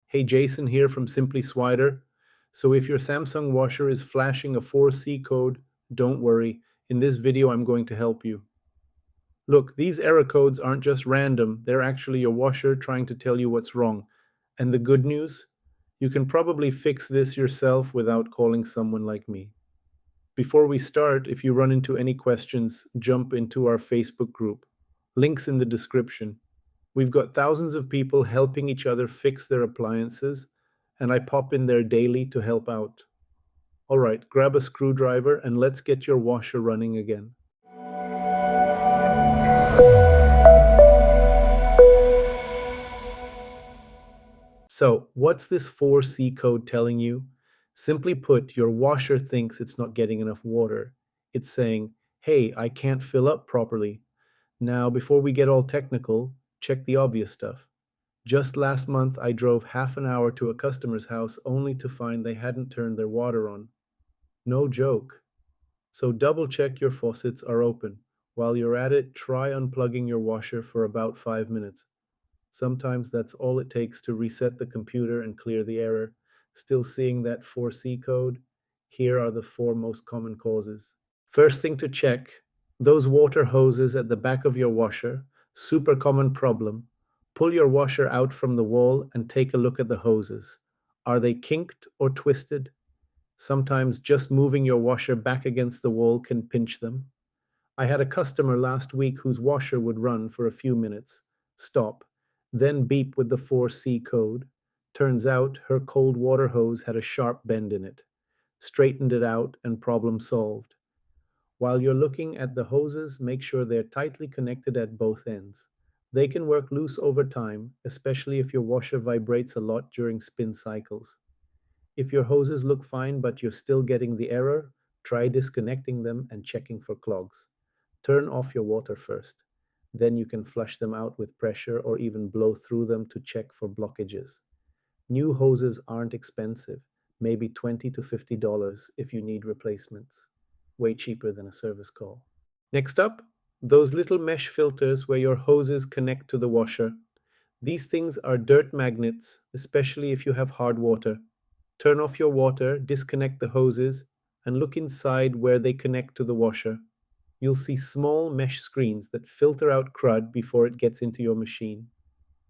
Hey, Jason here from Simply Swider. So if your Samsung washer is flashing a 4C code, don't worry. In this video, I'm going to help you. Look, these error codes aren't just random, they're actually your washer trying to tell you what's wrong. And the good news? You can probably fix this yourself without calling someone like me. Before we start, if you run into any questions, jump into our Facebook group. Links in the description. We've got thousands of people helping each other fix their appliances, and I pop in there daily to help out. All right, grab a screwdriver and let's get your washer running again. So, what's this 4C code telling you? Simply put, your washer thinks it's not getting enough water. It's saying, hey, I can't fill up properly. Now, before we get all technical, check the obvious stuff. Just last month, I drove half an hour to a customer's house only to find they hadn't turned their water on. No joke. So double check your faucets are open. While you're at it, try unplugging your washer for about 5 minutes. Sometimes that's all it takes to reset the computer and clear the error. Still seeing that 4C code? Here are the four most common causes. First thing to check, those water hoses at the back of your washer, super common problem. Pull your washer out from the wall and take a look at the hoses. Are they kinked or twisted? Sometimes just moving your washer back against the wall can pinch them. I had a customer last week whose washer would run for a few minutes, stop, then beep with the 4C code. Turns out her cold water hose had a sharp bend in it. Straightened it out and problem solved. While you're looking at the hoses, make sure they're tightly connected at both ends. They can work loose over time, especially if your washer vibrates a lot during spin cycles. If your hoses look fine but you're still getting the error, try disconnecting them and checking for clogs. Turn off your water first. Then you can flush them out with pressure or even blow through them to check for blockages. New hoses aren't expensive, maybe $20 to $50 if you need replacements. Way cheaper than a service call. Next up, those little mesh filters where your hoses connect to the washer. These things are dirt magnets, especially if you have hard water. Turn off your water, disconnect the hoses, and look inside where they connect to the washer. You'll see small mesh screens that filter out crud before it gets into your machine.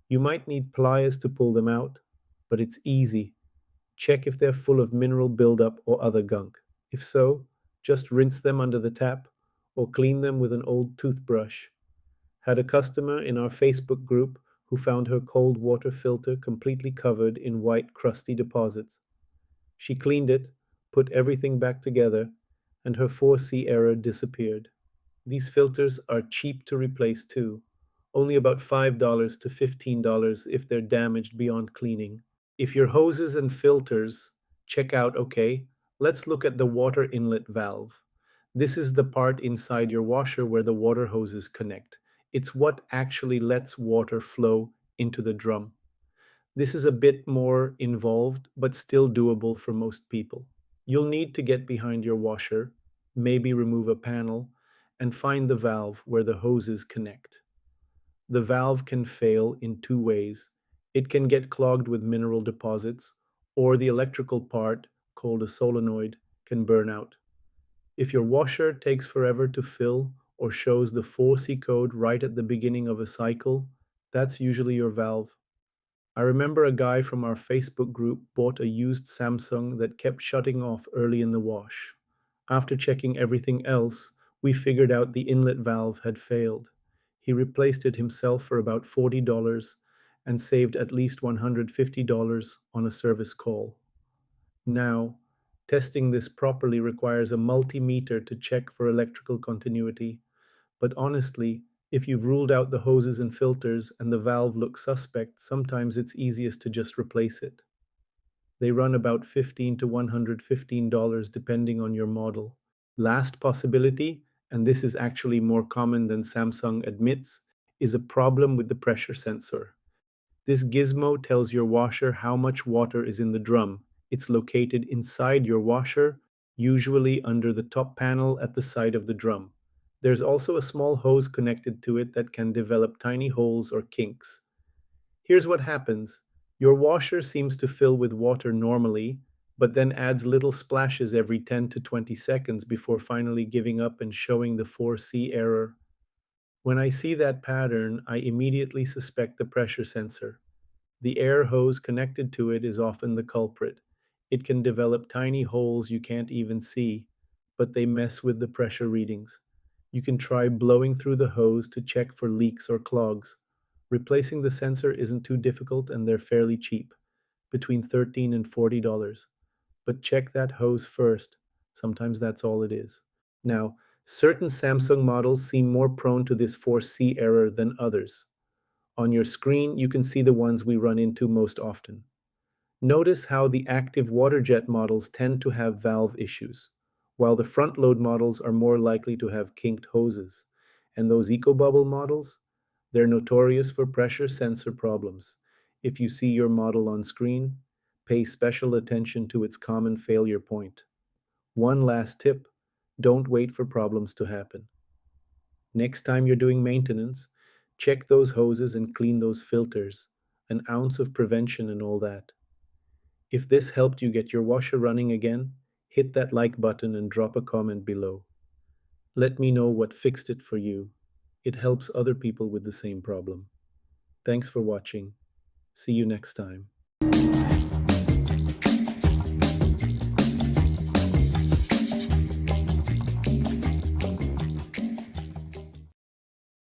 You might need pliers to pull them out, but it's easy. Check if they're full of mineral buildup or other gunk. If so, just rinse them under the tap or clean them with an old toothbrush. Had a customer in our Facebook group who found her cold water filter completely covered in white crusty deposits. She cleaned it, put everything back together, and her 4C error disappeared. These filters are cheap to replace too, only about $5 to $15 if they're damaged beyond cleaning. If your hoses and filters check out okay, let's look at the water inlet valve. This is the part inside your washer where the water hoses connect. It's what actually lets water flow into the drum. This is a bit more involved, but still doable for most people. You'll need to get behind your washer, maybe remove a panel, and find the valve where the hoses connect. The valve can fail in two ways. It can get clogged with mineral deposits, or the electrical part, called a solenoid, can burn out. If your washer takes forever to fill or shows the 4C code right at the beginning of a cycle, that's usually your valve. I remember a guy from our Facebook group bought a used Samsung that kept shutting off early in the wash. After checking everything else, we figured out the inlet valve had failed. He replaced it himself for about $40 and saved at least $150 on a service call. Now, testing this properly requires a multimeter to check for electrical continuity, but honestly, if you've ruled out the hoses and filters and the valve looks suspect, sometimes it's easiest to just replace it. They run about $15 to $115 depending on your model. Last possibility, and this is actually more common than Samsung admits, is a problem with the pressure sensor. This gizmo tells your washer how much water is in the drum. It's located inside your washer, usually under the top panel at the side of the drum. There's also a small hose connected to it that can develop tiny holes or kinks. Here's what happens. Your washer seems to fill with water normally, but then adds little splashes every 10 to 20 seconds before finally giving up and showing the 4C error. When I see that pattern, I immediately suspect the pressure sensor. The air hose connected to it is often the culprit. It can develop tiny holes you can't even see, but they mess with the pressure readings. You can try blowing through the hose to check for leaks or clogs. Replacing the sensor isn't too difficult and they're fairly cheap, between $13 and $40. But check that hose first. Sometimes that's all it is. Now, certain Samsung models seem more prone to this 4C error than others. On your screen, you can see the ones we run into most often. Notice how the active water jet models tend to have valve issues, while the front load models are more likely to have kinked hoses. And those EcoBubble models, they're notorious for pressure sensor problems. If you see your model on screen, pay special attention to its common failure point. One last tip, don't wait for problems to happen. Next time you're doing maintenance, check those hoses and clean those filters. An ounce of prevention and all that. If this helped you get your washer running again, hit that like button and drop a comment below. Let me know what fixed it for you. It helps other people with the same problem. Thanks for watching. See you next time.